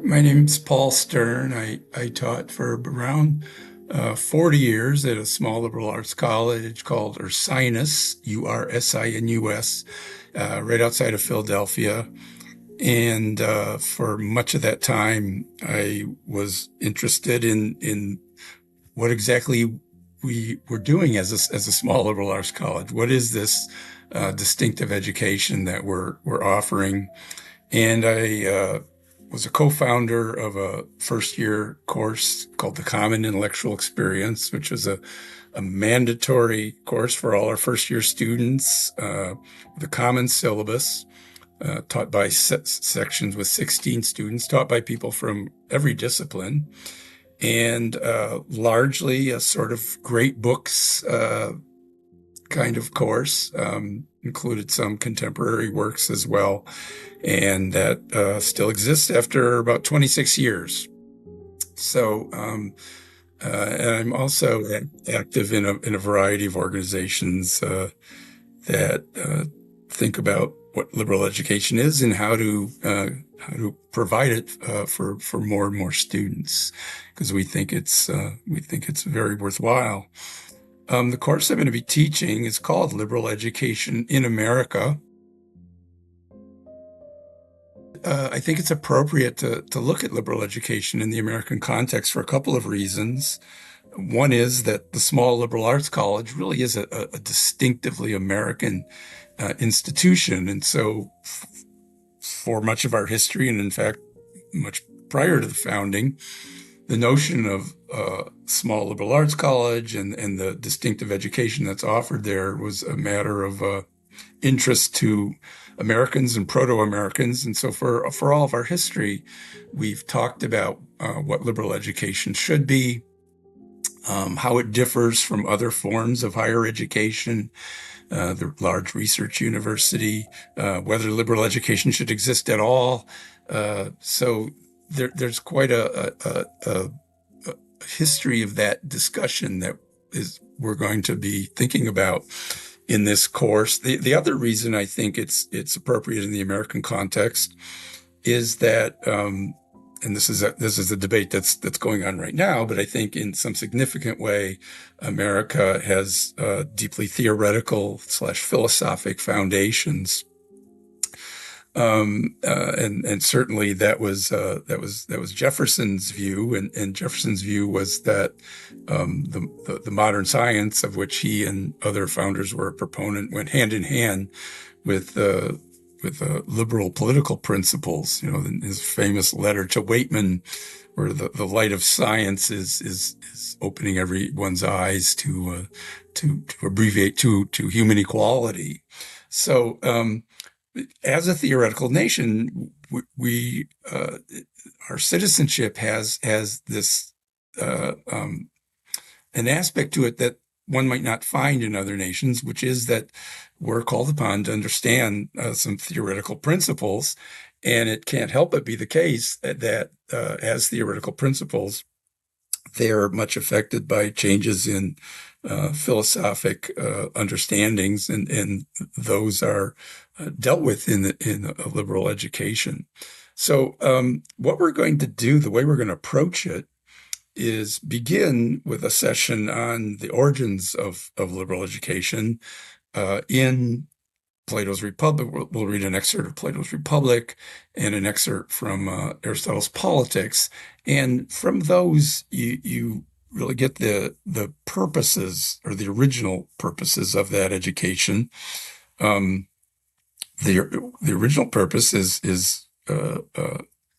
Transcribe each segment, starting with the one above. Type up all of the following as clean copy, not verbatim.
My name's Paul Stern. I taught for around 40 years at a small liberal arts college called Ursinus, Ursinus, right outside of Philadelphia. And for much of that time, I was interested in what exactly we were doing as a small liberal arts college. What is this distinctive education that we're offering? And I was a co-founder of a first-year course called the Common Intellectual Experience, which was a mandatory course for all our first-year students, the common syllabus, taught by sections with 16 students, taught by people from every discipline, and largely a sort of great books kind of course, included some contemporary works as well, and that still exists after about 26 years. So, and I'm also active in a variety of organizations that think about what liberal education is and how to provide it for more and more students, because we think it's very worthwhile. The course I'm going to be teaching is called Liberal Education in America. I think it's appropriate to look at liberal education in the American context for a couple of reasons. One is that the small liberal arts college really is a distinctively American institution. And so for much of our history, and in fact, much prior to the founding, the notion of small liberal arts college and the distinctive education that's offered there was a matter of interest to Americans and proto-Americans. And so for all of our history, we've talked about what liberal education should be, how it differs from other forms of higher education, the large research university, whether liberal education should exist at all. So there's quite a history of that discussion that we're going to be thinking about in this course. The other reason I think it's appropriate in the American context is that, and this is a debate that's going on right now, but I think in some significant way, America has deeply theoretical / philosophic foundations. And certainly that was Jefferson's view, and Jefferson's view was that the modern science of which he and other founders were a proponent went hand in hand with liberal political principles. You know, in his famous letter to Waitman, where the light of science is opening everyone's eyes to abbreviate to human equality. So. As a theoretical nation, we our citizenship has this an aspect to it that one might not find in other nations, which is that we're called upon to understand some theoretical principles, and it can't help but be the case that as theoretical principles, they're much affected by changes in philosophic understandings, and those are dealt with in a liberal education. So, what we're going to do, the way we're going to approach it, is begin with a session on the origins of liberal education in Plato's Republic. We'll read an excerpt of Plato's Republic and an excerpt from Aristotle's Politics. And from those, you really get the purposes, or the original purposes, of that education. The original purpose is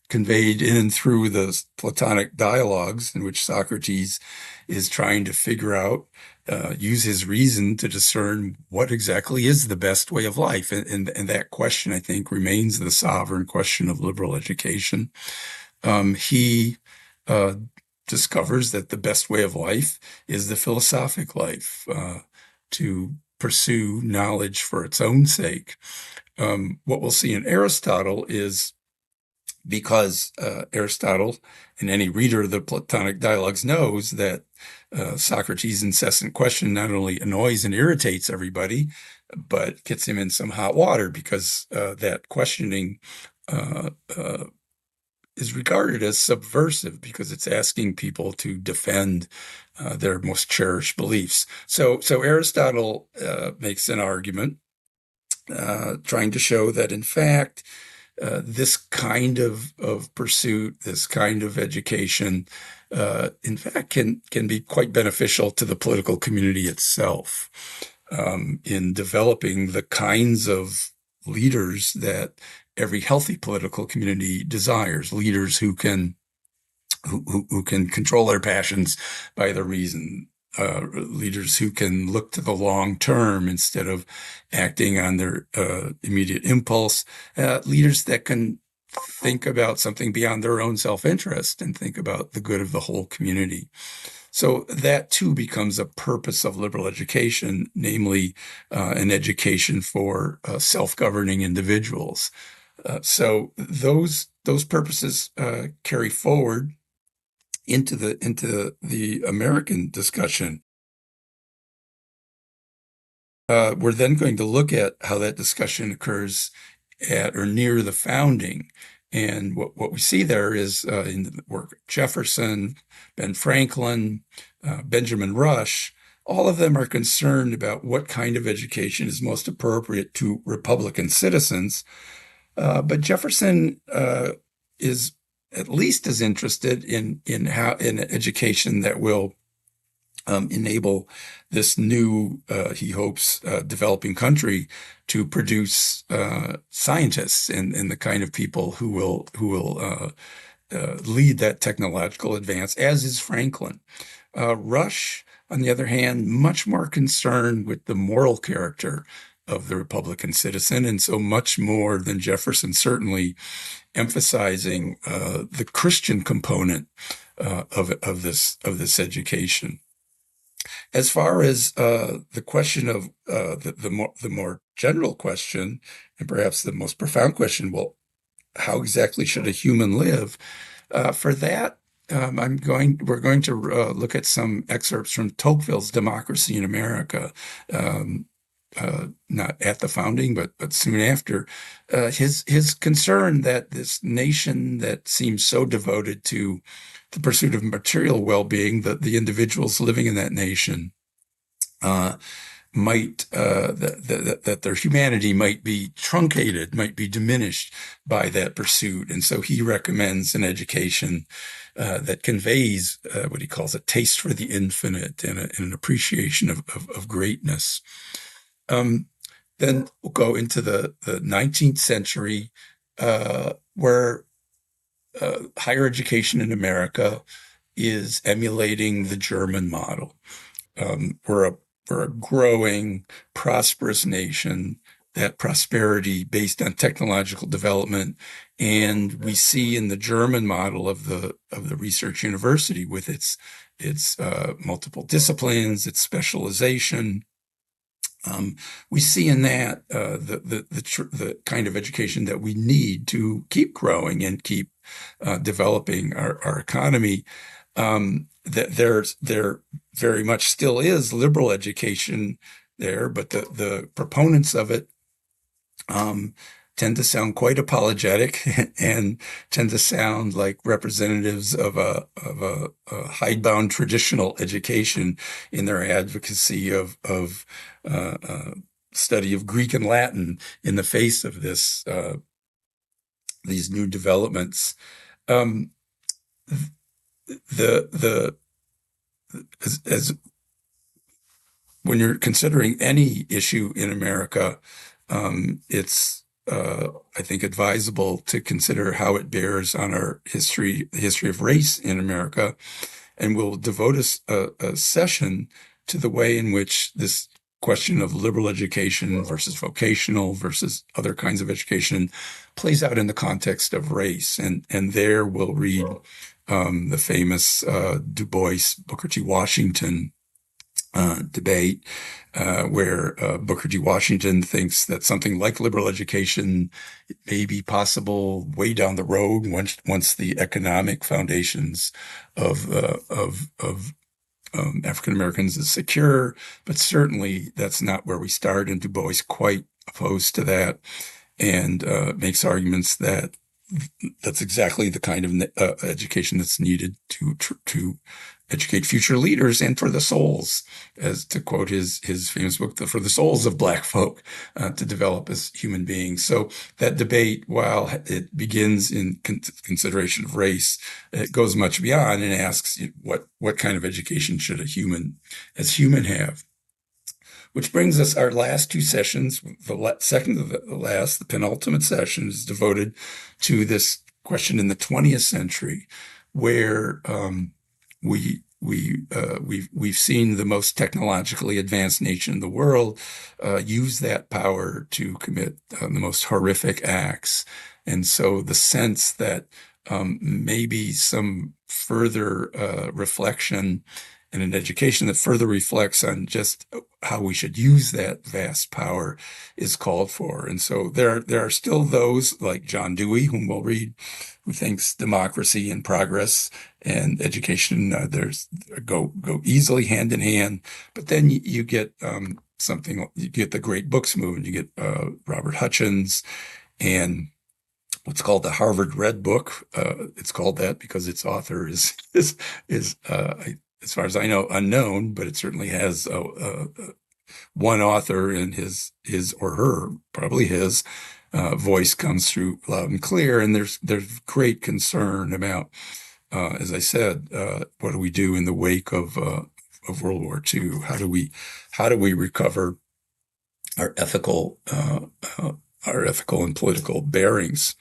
conveyed in and through the Platonic dialogues, in which Socrates is trying to figure out, use his reason to discern what exactly is the best way of life. And that question, I think, remains the sovereign question of liberal education. He discovers that the best way of life is the philosophic life, to pursue knowledge for its own sake. What we'll see in Aristotle is, because Aristotle and any reader of the Platonic dialogues knows that Socrates' incessant question not only annoys and irritates everybody, but gets him in some hot water, because that questioning is regarded as subversive because it's asking people to defend their most cherished beliefs. So Aristotle makes an argument trying to show that, in fact, this kind of pursuit, this kind of education, in fact, can be quite beneficial to the political community itself in developing the kinds of leaders that every healthy political community desires, leaders who can control their passions by the reason, leaders who can look to the long term instead of acting on their immediate impulse, leaders that can think about something beyond their own self-interest and think about the good of the whole community. So that too becomes a purpose of liberal education, namely an education for self-governing individuals. So those purposes carry forward into the American discussion. We're then going to look at how that discussion occurs at or near the founding. And what we see there is in the work of Jefferson, Ben Franklin, Benjamin Rush, all of them are concerned about what kind of education is most appropriate to Republican citizens. But Jefferson is at least as interested in education that will enable this new, he hopes, developing country to produce scientists and the kind of people who will lead that technological advance, as is Franklin. Rush, on the other hand, much more concerned with the moral character of the Republican citizen, and so much more than Jefferson, certainly emphasizing the Christian component of this education. As far as the question of the more general question, and perhaps the most profound question, well, how exactly should a human live? For that, we're going to look at some excerpts from Tocqueville's Democracy in America, not at the founding, but soon after. His concern that this nation that seems so devoted to the pursuit of material well-being, that the individuals living in that nation that their humanity might be truncated, might be diminished by that pursuit. And so he recommends an education that conveys what he calls a taste for the infinite and an appreciation of greatness. Then we'll go into the 19th century, where higher education in America is emulating the German model. We're a growing, prosperous nation, that prosperity based on technological development. And we see in the German model of the research university with its multiple disciplines, its specialization. We see in that the kind of education that we need to keep growing and keep developing our economy. That there very much still is liberal education there, but the proponents of it tend to sound quite apologetic and tend to sound like representatives of a hidebound traditional education in their advocacy of study of Greek and Latin in the face of these new developments. As when you're considering any issue in America, it's I think advisable to consider how it bears on our history, the history of race in America, and we'll devote a session to the way in which this question of liberal education versus vocational versus other kinds of education plays out in the context of race. And there we'll read the famous Du Bois, Booker T. Washington debate, where Booker T. Washington thinks that something like liberal education may be possible way down the road once the economic foundations of African Americans is secure, but certainly that's not where we start. And Du Bois quite opposed to that, and makes arguments that that's exactly the kind of education that's needed to educate future leaders and for the souls, as to quote his famous book, For the Souls of Black Folk, to develop as human beings. So that debate, while it begins in consideration of race, it goes much beyond and asks what kind of education should a human have. Which brings us our last two sessions. The second of the last, the penultimate session, is devoted to this question in the 20th century, where we've seen the most technologically advanced nation in the world use that power to commit the most horrific acts, and so the sense that maybe some further reflection and an education that further reflects on just how we should use that vast power is called for. And so there are still those like John Dewey, whom we'll read, who thinks democracy and progress and education there's go easily hand in hand. But then you get you get the great books movement. You get Robert Hutchins and what's called the Harvard Red Book. It's called that because its author is as far as I know, unknown, but it certainly has one author, and his or her, probably his, voice comes through loud and clear. And there's great concern about, as I said, what do we do in the wake of World War II? How do we recover our ethical and political bearings?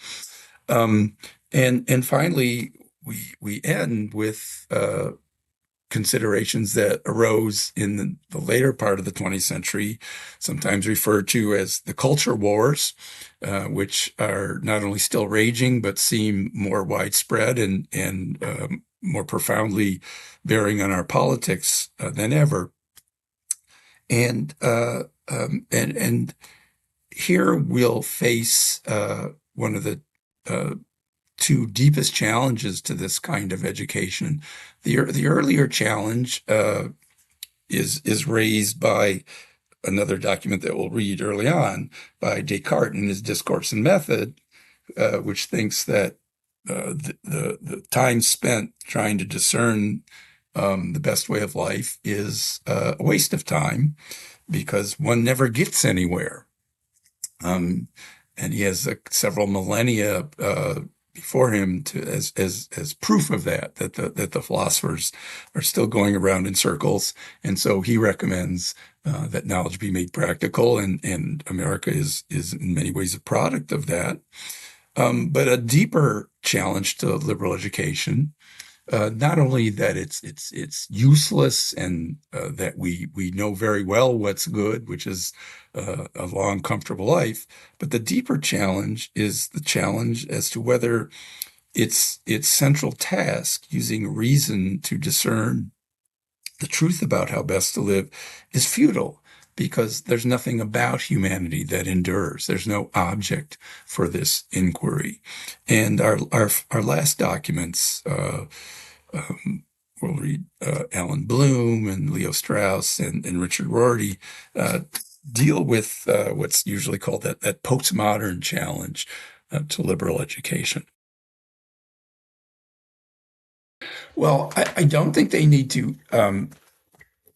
And finally, we end with considerations that arose in the later part of the 20th century, sometimes referred to as the culture wars, which are not only still raging, but seem more widespread and more profoundly bearing on our politics than ever. And here we'll face one of the two deepest challenges to this kind of education. The earlier challenge is raised by another document that we'll read early on by Descartes in his Discourse and Method, which thinks that the time spent trying to discern the best way of life is a waste of time because one never gets anywhere. And he has several millennia before him as proof of that the philosophers are still going around in circles. And so he recommends that knowledge be made practical, and America is in many ways a product of that. But a deeper challenge to liberal education, not only that it's useless and that we know very well what's good, which is a long, comfortable life, but the deeper challenge is the challenge as to whether its central task, using reason to discern the truth about how best to live, is futile. Because there's nothing about humanity that endures. There's no object for this inquiry. And our last documents, we'll read Alan Bloom and Leo Strauss and Richard Rorty, deal with what's usually called that postmodern challenge to liberal education. Well, I don't think they need to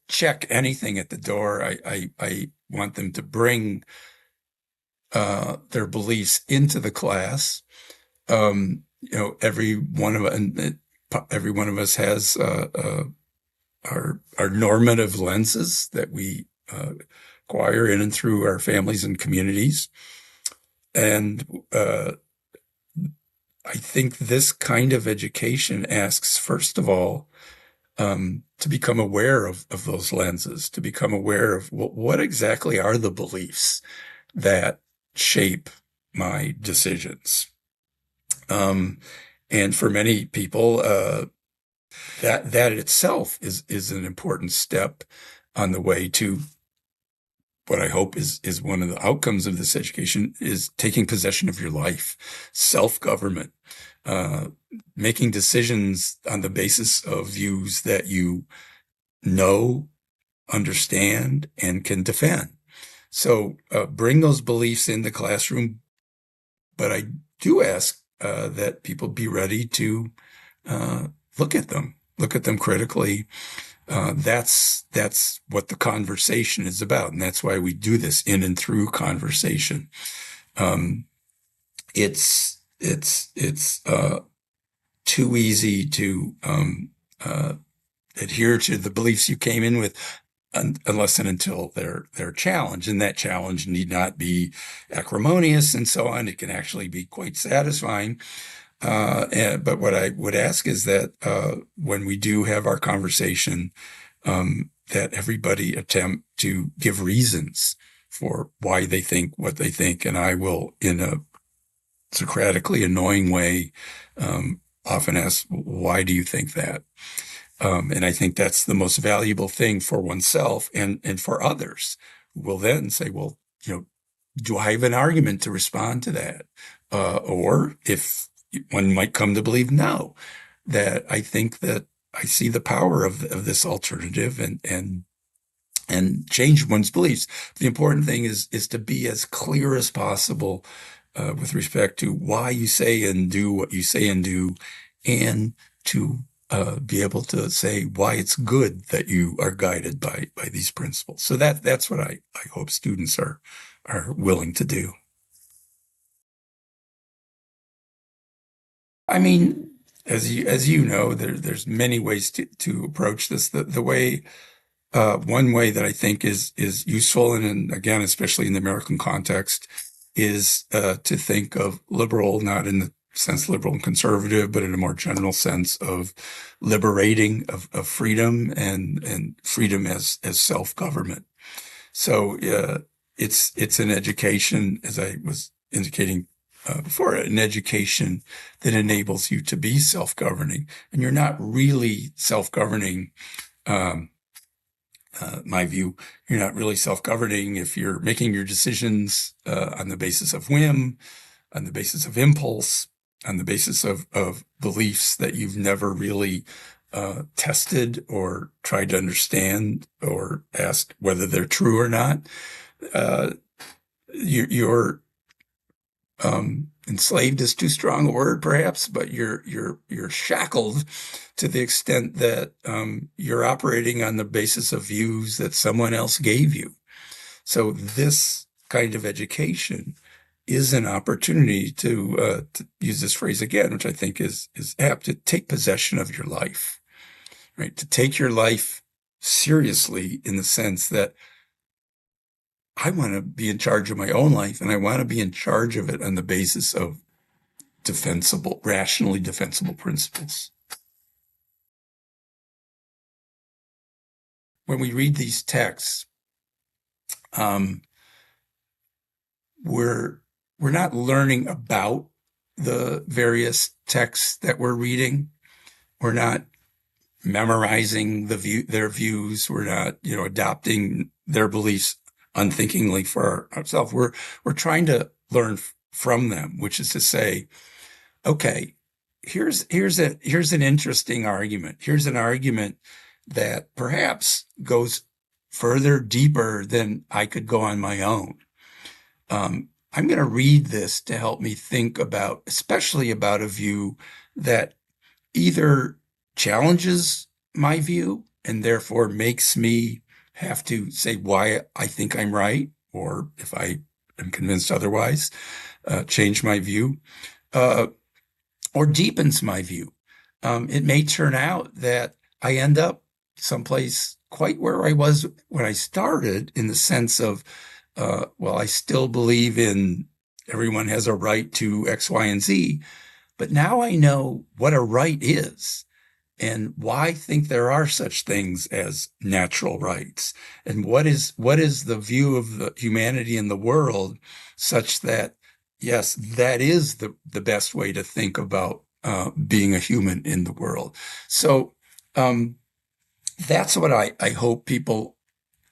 check anything at the door. I want them to bring their beliefs into the class. Every one of us has our normative lenses that we acquire in and through our families and communities. And I think this kind of education asks, first of all, to become aware of those lenses, to become aware of what exactly are the beliefs that shape my decisions. And for many people, that itself is an important step on the way to what I hope is one of the outcomes of this education, is taking possession of your life, self-government, making decisions on the basis of views that you know, understand, and can defend. So bring those beliefs in the classroom. But I do ask that people be ready to uh, look at them critically. That's what the conversation is about, and that's why we do this in and through conversation. Um, it's too easy to adhere to the beliefs you came in with unless and until they're challenged, and that challenge need not be acrimonious and so on. It can actually be quite satisfying. But what I would ask is that when we do have our conversation, that everybody attempt to give reasons for why they think what they think, and I will, in a Socratically annoying way, often ask, "Why do you think that?" And I think that's the most valuable thing for oneself and for others, who will then say, "Well, you know, do I have an argument to respond to that?" Or if one might come to believe, no, that I think that I see the power of this alternative and change one's beliefs. The important thing is to be as clear as possible with respect to why you say and do what you say and do, and to be able to say why it's good that you are guided by these principles. So that's what I hope students are willing to do. I mean, as you know, there's many ways to approach this. The way one way that I think is useful, and again, especially in the American context, is to think of liberal not in the sense liberal and conservative, but in a more general sense of liberating of freedom and freedom as self-government. So it's an education, as I was indicating before, an education that enables you to be self-governing, and you're not really self-governing. Um, my view, you're not really self-governing if you're making your decisions on the basis of whim, on the basis of impulse, on the basis of beliefs that you've never really tested or tried to understand or asked whether they're true or not. Uh, you're enslaved is too strong a word, perhaps, but you're shackled to the extent that you're operating on the basis of views that someone else gave you. So this kind of education is an opportunity to use this phrase again, which I think is apt, to take possession of your life, right? To take your life seriously in the sense that I want to be in charge of my own life, and I want to be in charge of it on the basis of defensible, rationally defensible principles. When we read these texts, um, we're we're not learning about the various texts that we're reading. We're not memorizing their views. We're not, adopting their beliefs unthinkingly for ourselves. We're trying to learn from them, which is to say, okay, here's an interesting argument. Here's an argument that perhaps goes further, deeper than I could go on my own. I'm going to read this to help me think about, especially about a view that either challenges my view and therefore makes me have to say why I think I'm right, or if I am convinced otherwise, change my view. Uh, or deepens my view. It may turn out that I end up someplace quite where I was when I started, in the sense of, well, I still believe in everyone has a right to X, Y, and Z, but now I know what a right is and why I think there are such things as natural rights, and what is the view of the humanity in the world, such that yes, that is the best way to think about being a human in the world. So um, that's what I hope people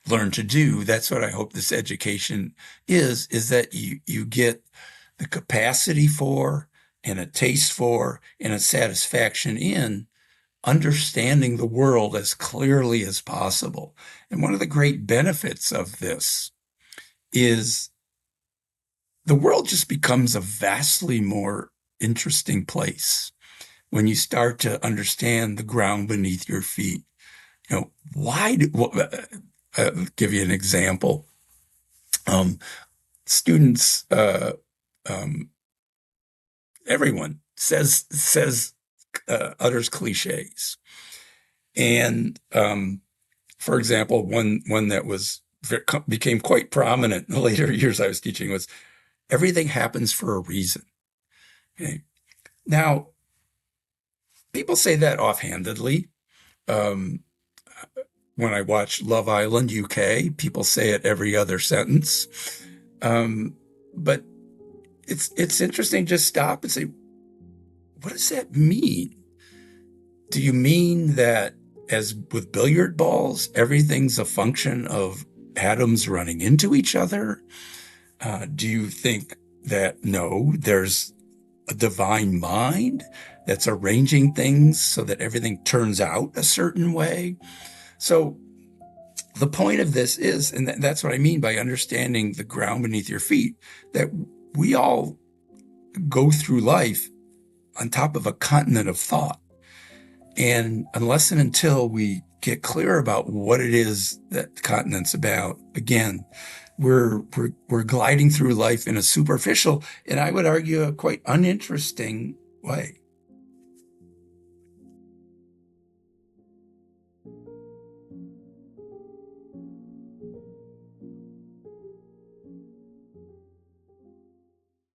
learn to do. That's what I hope this education is that you get the capacity for, and a taste for, and a satisfaction in understanding the world as clearly as possible. And one of the great benefits of this is the world just becomes a vastly more interesting place when you start to understand the ground beneath your feet. Why do, I'll give you an example. Um, Students, um, everyone says utters cliches, and for example, one that became quite prominent in the later years I was teaching was everything happens for a reason. Okay. Now, people say that offhandedly. Um, when I watch Love Island UK, people say it every other sentence. Um, but it's interesting to just stop and say, what does that mean? Do you mean that, as with billiard balls, everything's a function of atoms running into each other? Do you think that no, there's a divine mind that's arranging things so that everything turns out a certain way? So the point of this is, and that's what I mean by understanding the ground beneath your feet, that we all go through life on top of a continent of thought. And unless and until we get clear about what it is that the continent's about, again, we're gliding through life in a superficial, and I would argue a quite uninteresting way.